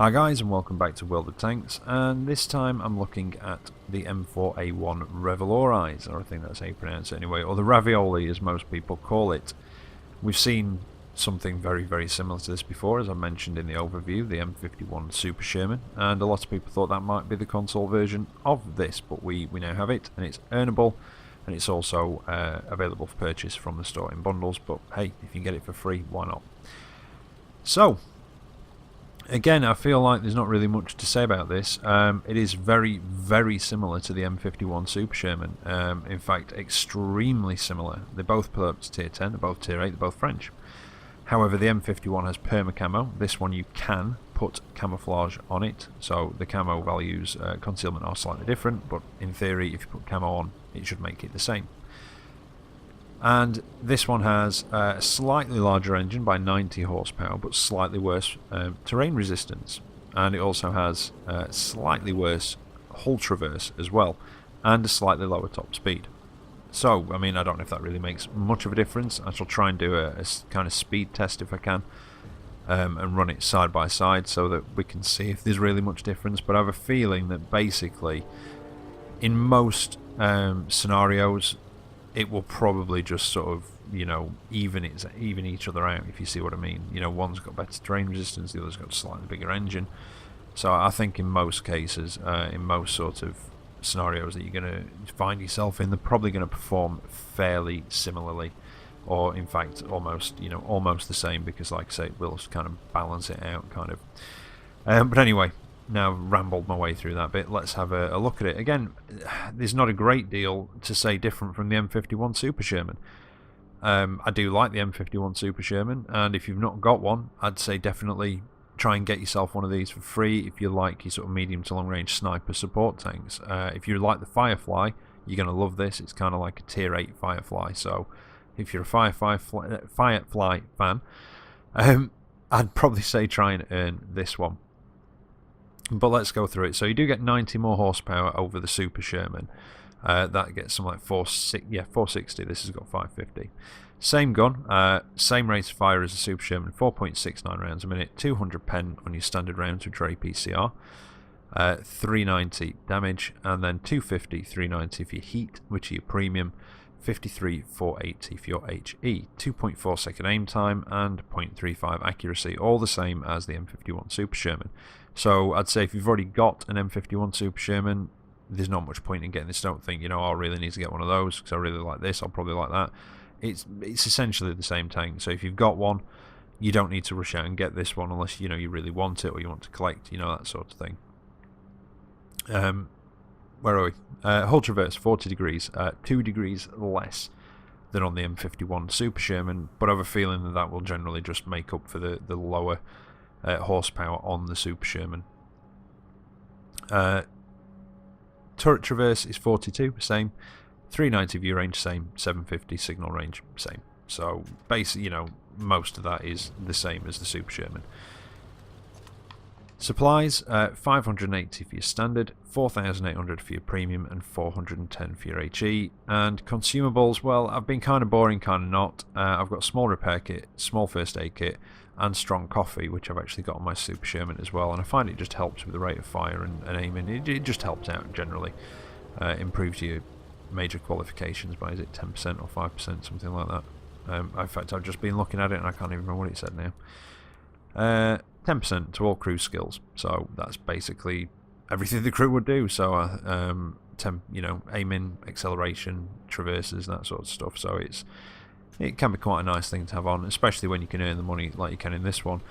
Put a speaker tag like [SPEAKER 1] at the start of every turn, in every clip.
[SPEAKER 1] Hi guys, and welcome back to World of Tanks, and this time I'm looking at the M4A1 Revalorisé, or I think that's how you pronounce it anyway, or the Ravioli as most people call it. We've seen something very similar to this before, as I mentioned in the overview, the M51 Super Sherman, and a lot of people thought that might be the console version of this, but we now have it, and it's earnable, and it's also available for purchase from the store in bundles, but hey, if you can get it for free, why not? So, again, I feel like there's not really much to say about this. It is very similar to the M51 Super Sherman. In fact, extremely similar. They both pull up to tier 10, they're both tier 8, they're both French. However, the M51 has perma camo. This one you can put camouflage on it, so the camo values, concealment are slightly different, but in theory, if you put camo on, it should make it the same. And this one has a slightly larger engine by 90 horsepower, but slightly worse terrain resistance. And it also has slightly worse hull traverse as well, and a slightly lower top speed. So, I mean, I don't know if that really makes much of a difference. I shall try and do a kind of speed test if I can, and run it side by side so that we can see if there's really much difference. But I have a feeling that basically, in most scenarios, it will probably just sort of, you know, even each other out, if you see what I mean. You know, one's got better terrain resistance, the other's got a slightly bigger engine. So I think in most cases, in most sort of scenarios that you're going to find yourself in, they're probably going to perform fairly similarly, or in fact almost, you know, almost the same, because like I say, we'll kind of balance it out, kind of. But anyway, now I've rambled my way through that bit, let's have a look at it. Again, there's not a great deal to say different from the M51 Super Sherman. I do like the M51 Super Sherman, and if you've not got one, I'd say definitely try and get yourself one of these for free if you like your sort of medium to long range sniper support tanks. If you like the Firefly, you're going to love this. It's kind of like a tier 8 Firefly, so if you're a Firefly fan, I'd probably say try and earn this one. But let's go through it. So you do get 90 more horsepower over the Super Sherman. That gets something like 460. This has got 550. Same gun, same rate of fire as the Super Sherman, 4.69 rounds a minute, 200 pen on your standard rounds with your APCR, 390 damage, and then 250, 390 for your heat, which are your premium, 53, 480 for your HE, 2.4 second aim time, and 0.35 accuracy, all the same as the M51 Super Sherman. So I'd say if you've already got an M51 Super Sherman, there's not much point in getting this. Don't think, you know, I really need to get one of those because I really like this, I'll probably like that. It's essentially the same tank, so if you've got one, you don't need to rush out and get this one unless, you know, you really want it or you want to collect, you know, that sort of thing. Where are we? Hull traverse 40 degrees, 2 degrees less than on the M51 Super Sherman, but I have a feeling that that will generally just make up for the lower horsepower on the Super Sherman. Turret traverse is 42, same. 390 view range, same. 750 signal range, same. So basically, you know, most of that is the same as the Super Sherman. Supplies, 580 for your standard, 4,800 for your premium, and 410 for your HE. And consumables, well, I've been kind of boring, kind of not. I've got a small repair kit, small first aid kit, and strong coffee, which I've actually got on my Super Sherman as well. And I find it just helps with the rate of fire and aiming. It just helps out generally. Improves your major qualifications by, is it 10% or 5%, something like that. In fact, I've just been looking at it and I can't even remember what it said now. 10% to all crew skills, so that's basically everything the crew would do. So you know, aiming, acceleration, traverses, that sort of stuff. So it can be quite a nice thing to have on, especially when you can earn the money like you can in this one.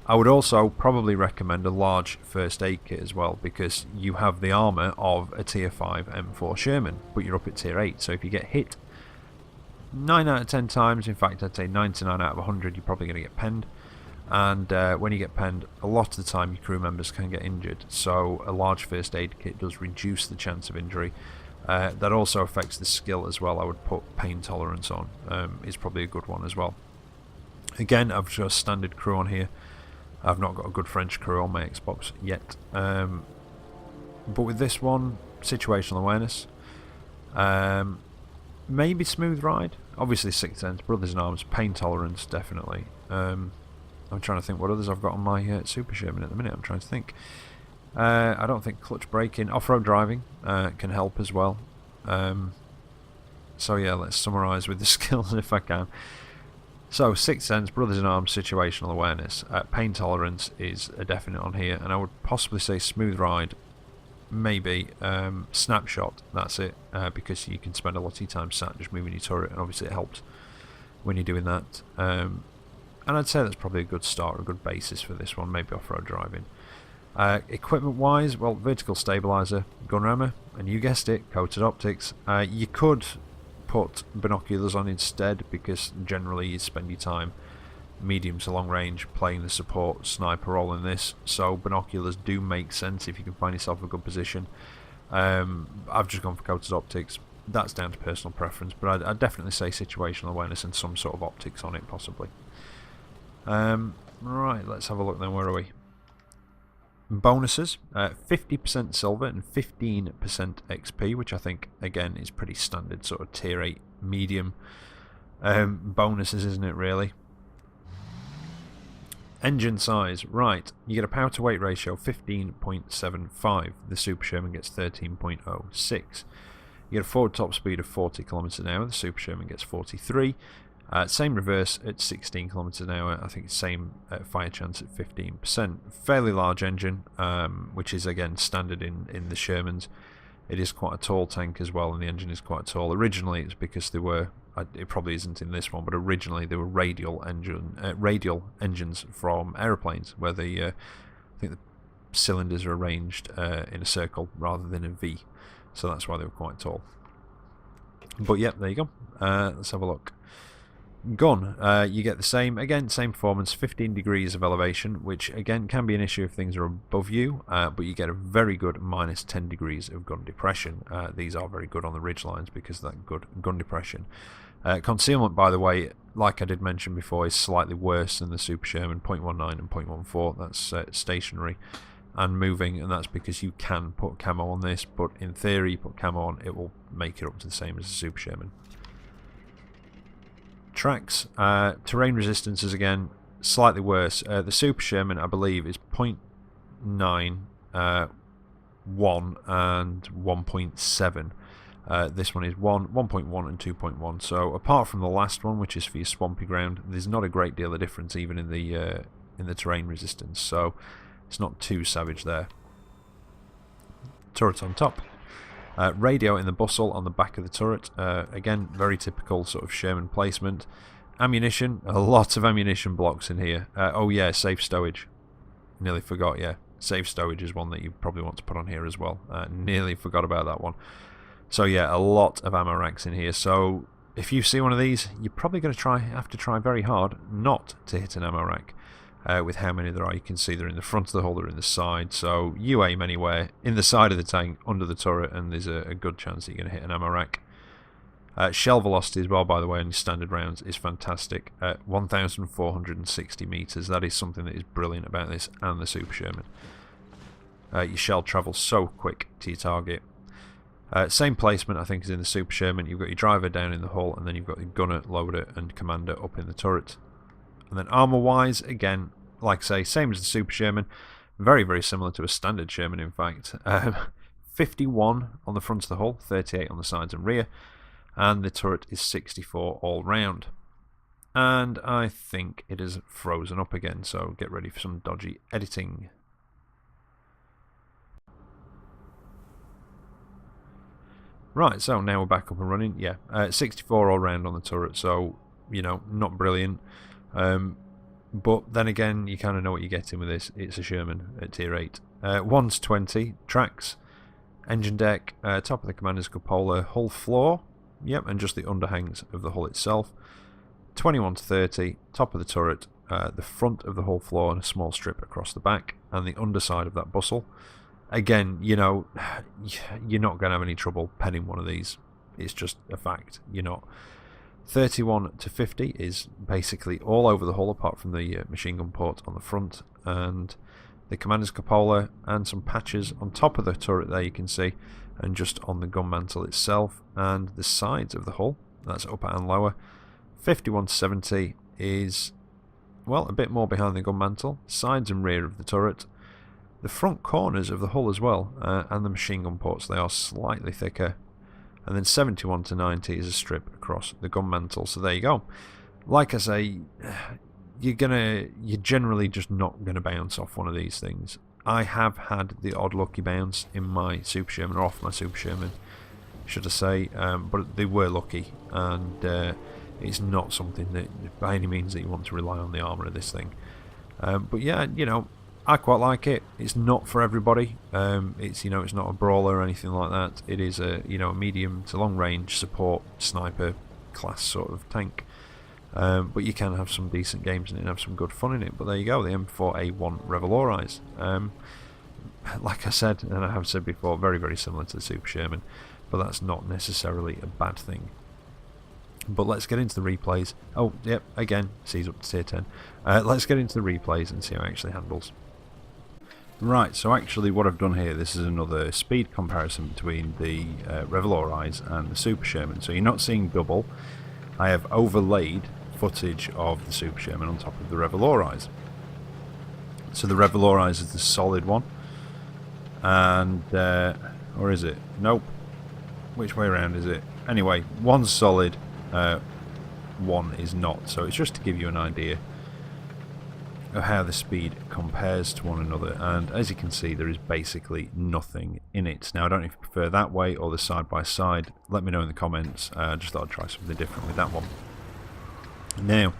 [SPEAKER 1] I would also probably recommend a large first aid kit as well, because you have the armour of a tier 5 M4 Sherman, but you're up at tier 8, so if you get hit 9 out of 10 times, in fact I'd say 99 out of 100, you're probably going to get penned. And when you get penned, a lot of the time your crew members can get injured, so a large first aid kit does reduce the chance of injury. That also affects the skill as well. I would put pain tolerance on, is probably a good one as well. Again, I've just standard crew on here. I've not got a good French crew on my Xbox yet. But with this one, situational awareness, maybe smooth ride, obviously 6th sense, brothers in arms, pain tolerance definitely. I'm trying to think what others I've got on my Super Sherman at the minute. I'm trying to think. I don't think clutch braking, off-road driving can help as well. So yeah, let's summarise with the skills if I can. So, Sixth Sense, Brothers in Arms, Situational Awareness. Pain Tolerance is a definite on here, and I would possibly say Smooth Ride, maybe. Snapshot, that's it, because you can spend a lot of your time sat just moving your turret, and obviously it helps when you're doing that. And I'd say that's probably a good start, a good basis for this one, maybe off-road driving. Equipment-wise, well, vertical stabilizer, gun rammer, and you guessed it, coated optics. You could put binoculars on instead, because generally you spend your time medium to long range playing the support sniper role in this, so binoculars do make sense if you can find yourself a good position. I've just gone for coated optics. That's down to personal preference, but I'd definitely say situational awareness and some sort of optics on it, possibly. Right, let's have a look then. Where are we? Bonuses, 50% silver and 15% XP, which I think again is pretty standard sort of tier 8 medium bonuses, isn't it really? Engine size, right, you get a power to weight ratio 15.75, the Super Sherman gets 13.06. You get a forward top speed of 40 km an hour, the Super Sherman gets 43. Same reverse at 16 km an hour. I think same fire chance at 15%. Fairly large engine, which is again standard in the Shermans. It is quite a tall tank as well, and the engine is quite tall. Originally, it's because they were. It probably isn't in this one, but originally they were radial engines from aeroplanes, where the I think the cylinders are arranged in a circle rather than a V. So that's why they were quite tall. But yep, there you go. Let's have a look. Gun, you get the same, again, same performance, 15 degrees of elevation, which again can be an issue if things are above you, but you get a very good minus 10 degrees of gun depression. These are very good on the ridge lines because of that good gun depression. Concealment, by the way, like I did mention before, is slightly worse than the Super Sherman, 0.19 and 0.14, that's stationary and moving, and that's because you can put camo on this, but in theory, you put camo on, it will make it up to the same as the Super Sherman. Tracks, terrain resistances again, slightly worse. The Super Sherman, I believe, is 0.9, 1 and 1.7. This one is 1.1 and 2.1. So apart from the last one, which is for your swampy ground, there's not a great deal of difference even in the terrain resistance. So it's not too savage there. Turret on top. Radio in the bustle on the back of the turret. Again, very typical sort of Sherman placement. Ammunition, a lot of ammunition blocks in here. Oh yeah, safe stowage. Nearly forgot, yeah. Safe stowage is one that you probably want to put on here as well. Nearly forgot about that one. So yeah, a lot of ammo racks in here. So if you see one of these, you're probably going to have to try very hard not to hit an ammo rack. With how many there are, you can see they're in the front of the hull, they're in the side, so you aim anywhere in the side of the tank, under the turret, and there's a good chance that you're going to hit an ammo rack. Shell velocity as well, by the way, on your standard rounds is fantastic. 1,460 metres, that is something that is brilliant about this and the Super Sherman. Your shell travels so quick to your target. Same placement, I think, as in the Super Sherman. You've got your driver down in the hull, and then you've got your gunner, loader, and commander up in the turret. And then armour-wise, again, like I say, same as the Super Sherman. Very, very similar to a standard Sherman, in fact. 51 on the front of the hull, 38 on the sides and rear. And the turret is 64 all round. And I think it is frozen up again, so get ready for some dodgy editing. Right, so now we're back up and running. Yeah, 64 all round on the turret, so, you know, not brilliant. But then again, you kind of know what you're getting with this. It's a Sherman at tier 8. 1 to 20, tracks, engine deck, top of the commander's cupola, hull floor, yep, and just the underhangs of the hull itself. 21 to 30, top of the turret, the front of the hull floor and a small strip across the back, and the underside of that bustle. Again, you know, you're not going to have any trouble penning one of these. It's just a fact. You're not. 31 to 50 is basically all over the hull apart from the machine gun port on the front, and the commander's cupola and some patches on top of the turret there you can see, and just on the gun mantle itself and the sides of the hull. That's upper and lower. 51 to 70 is well, a bit more behind the gun mantle, sides and rear of the turret, the front corners of the hull as well, and the machine gun ports, they are slightly thicker. And then 71 to 90 is a strip across the gun mantle. So there you go. Like I say, you're generally just not gonna bounce off one of these things. I have had the odd lucky bounce in my Super Sherman, or off my Super Sherman, should I say, but they were lucky, and it's not something that by any means that you want to rely on the armour of this thing. But yeah, you know, I quite like it. It's not for everybody. It's, you know, it's not a brawler or anything like that. It is a, you know, a medium to long range support sniper class sort of tank. But you can have some decent games in it and have some good fun in it. But there you go, the M4A1 Revalorisé. Like I said, and I have said before, very, very similar to the Super Sherman, but that's not necessarily a bad thing. But let's get into the replays. Oh, yep, again, C's up to tier 10. Let's get into the replays and see how it actually handles. Right, so actually what I've done here, this is another speed comparison between the Revalorisé and the Super Sherman. So you're not seeing double. I have overlaid footage of the Super Sherman on top of the Revalorisé. So the Revalorisé is the solid one. And, or is it? Nope. Which way around is it? Anyway, one's solid, one is not. So it's just to give you an idea of how the speed compares to one another, and as you can see there is basically nothing in it. Now I don't know if you prefer that way or the side by side, let me know in the comments. I just thought I'd try something different with that one. Now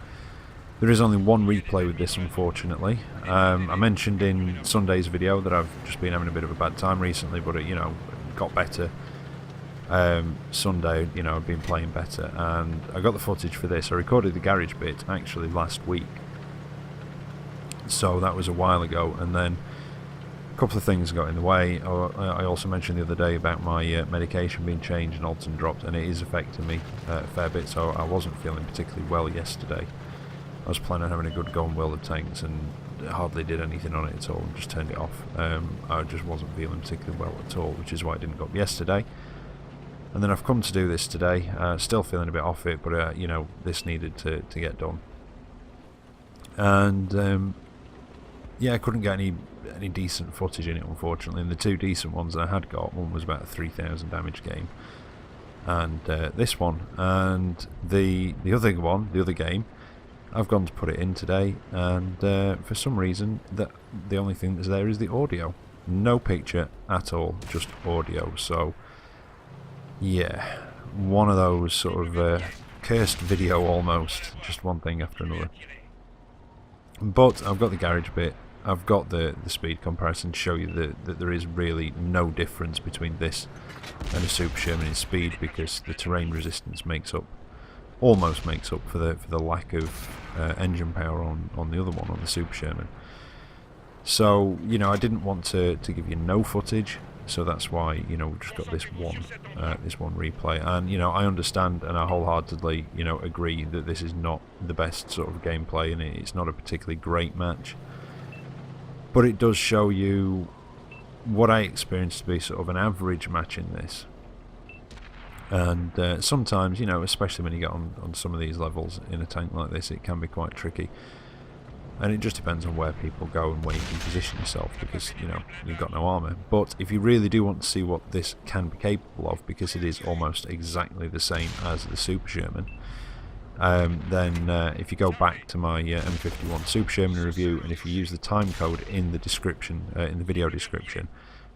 [SPEAKER 1] there is only one replay with this, unfortunately. I mentioned in Sunday's video that I've just been having a bit of a bad time recently, but it, you know, got better. Sunday, you know, I've been playing better, and I got the footage for this. I recorded the garage bit actually last week, so that was a while ago, and then a couple of things got in the way. I also mentioned the other day about my medication being changed and Alton dropped, and it is affecting me a fair bit, so I wasn't feeling particularly well yesterday. I was planning on having a good go on World of Tanks and hardly did anything on it at all, and just turned it off. I just wasn't feeling particularly well at all, which is why I didn't go up yesterday. And then I've come to do this today, still feeling a bit off it, but you know, this needed to get done. And yeah, I couldn't get any decent footage in it, unfortunately. And the two decent ones I had got, one was about a 3,000 damage game, and this one, and the other one, the other game, I've gone to put it in today, and for some reason the only thing that's there is the audio, no picture at all, just audio. So yeah, one of those sort of cursed video almost, just one thing after another. But I've got the garage bit, I've got the speed comparison to show you that there is really no difference between this and a Super Sherman in speed, because the terrain resistance almost makes up for the lack of engine power on the other one, on the Super Sherman. So, you know, I didn't want to give you no footage, so that's why, you know, we've just got this one replay. And, you know, I understand and I wholeheartedly, you know, agree that this is not the best sort of gameplay, and it's not a particularly great match, but it does show you what I experienced to be sort of an average match in this. And sometimes, you know, especially when you get on some of these levels in a tank like this, it can be quite tricky. And it just depends on where people go and where you can position yourself, because, you know, you've got no armour. But if you really do want to see what this can be capable of, because it is almost exactly the same as the Super Sherman, then if you go back to my M51 Super Sherman review, and if you use the time code in the description, in the video description,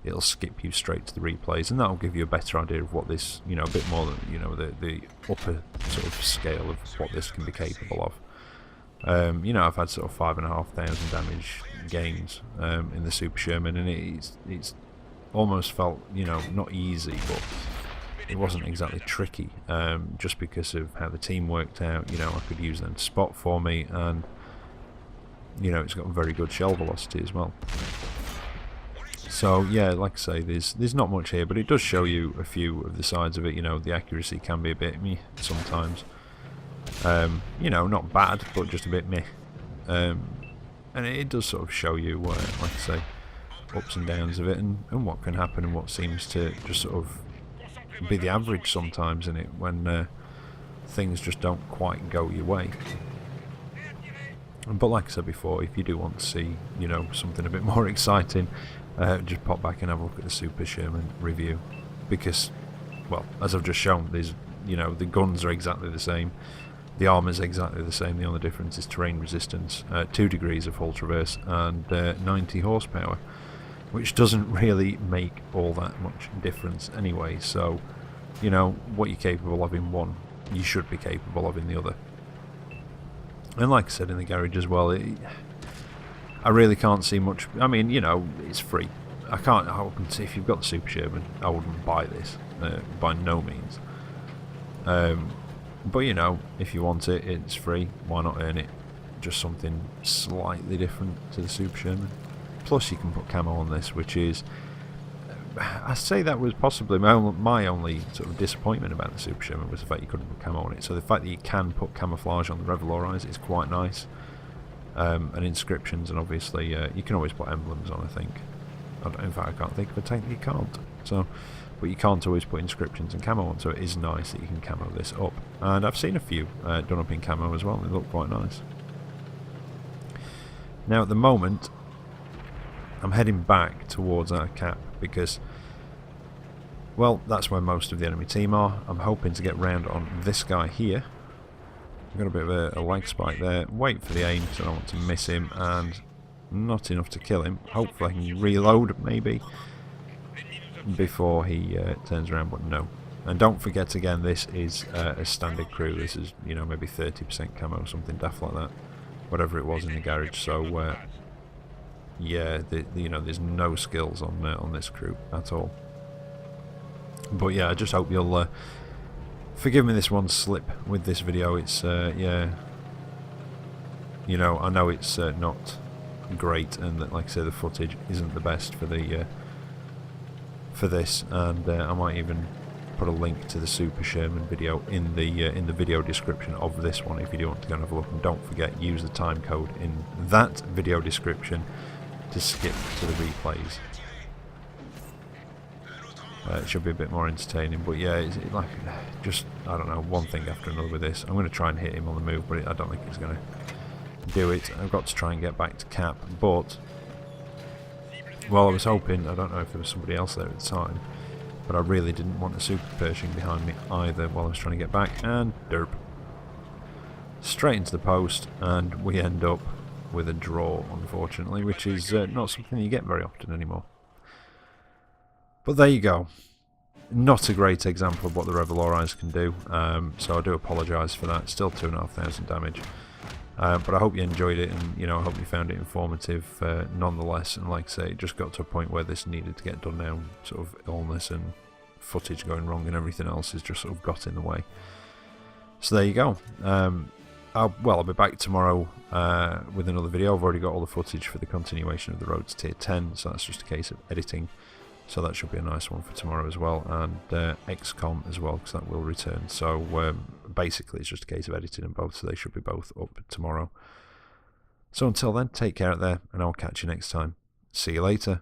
[SPEAKER 1] it'll skip you straight to the replays, and that'll give you a better idea of what this, you know, a bit more than, you know, the upper sort of scale of what this can be capable of. You know, I've had sort of 5,500 damage games in the Super Sherman, and it's almost felt, you know, not easy, but it wasn't exactly tricky, just because of how the team worked out. You know, I could use them to spot for me, and, you know, it's got very good shell velocity as well. So yeah, like I say, there's not much here, but it does show you a few of the sides of it. You know, the accuracy can be a bit meh sometimes. You know, not bad, but just a bit meh. And it does sort of show you, like I say, ups and downs of it, and what can happen, and what seems to just sort of be the average sometimes in it, when things just don't quite go your way. But like I said before, if you do want to see, you know, something a bit more exciting, just pop back and have a look at the Super Sherman review, because, well, as I've just shown, there's, you know, the guns are exactly the same, the armour's exactly the same. The only difference is terrain resistance, 2 degrees of hull traverse, and 90 horsepower, which doesn't really make all that much difference anyway. So, you know, what you're capable of in one, you should be capable of in the other. And like I said in the garage as well, I really can't see much. I mean, you know, it's free. I wouldn't say, if you've got the Super Sherman, I wouldn't buy this, by no means. But you know, if you want it, it's free. Why not earn it? Just something slightly different to the Super Sherman. Plus, you can put camo on this, which is, I say that was possibly my only sort of disappointment about the Super Sherman, was the fact you couldn't put camo on it. So the fact that you can put camouflage on the Revalorisé is quite nice. And inscriptions, and obviously you can always put emblems on, I think. In fact, I can't think of a tank that you can't. So, but you can't always put inscriptions and camo on, so it is nice that you can camo this up. And I've seen a few done up in camo as well, and they look quite nice. Now at the moment, I'm heading back towards our cap, because, well, that's where most of the enemy team are. I'm hoping to get round on this guy here. I've got a bit of a leg spike there. Wait for the aim, so I don't want to miss him, and not enough to kill him. Hopefully I can reload, maybe, before he turns around, but no. And don't forget, again, this is a standard crew. This is, you know, maybe 30% camo, something daft like that, whatever it was in the garage. So yeah, you know, there's no skills on this crew at all. But yeah, I just hope you'll forgive me this one slip with this video. It's yeah, you know, I know it's not great, and that, like I say, the footage isn't the best for the for this, and I might even put a link to the Super Sherman video in the video description of this one if you do want to go and have a look. And don't forget, use the time code in that video description to skip to the replays. It should be a bit more entertaining, but yeah, it's like, just, I don't know, one thing after another with this. I'm going to try and hit him on the move, but I don't think he's going to do it. I've got to try and get back to cap, but, well, I was hoping, I don't know if there was somebody else there at the time, but I really didn't want a super Pershing behind me either while I was trying to get back, and derp. Straight into the post, and we end up with a draw, unfortunately, which is not something you get very often anymore. But there you go. Not a great example of what the Revalorisé can do, so I do apologise for that. Still 2,500 damage. But I hope you enjoyed it, and you know, I hope you found it informative nonetheless. And like I say, it just got to a point where this needed to get done now. Sort of illness and footage going wrong and everything else has just sort of got in the way. So there you go. I'll be back tomorrow with another video. I've already got all the footage for the continuation of the road to tier 10, so that's just a case of editing. So that should be a nice one for tomorrow as well, and XCOM as well, because that will return. So basically it's just a case of editing them both, so they should be both up tomorrow. So until then, take care out there, and I'll catch you next time. See you later.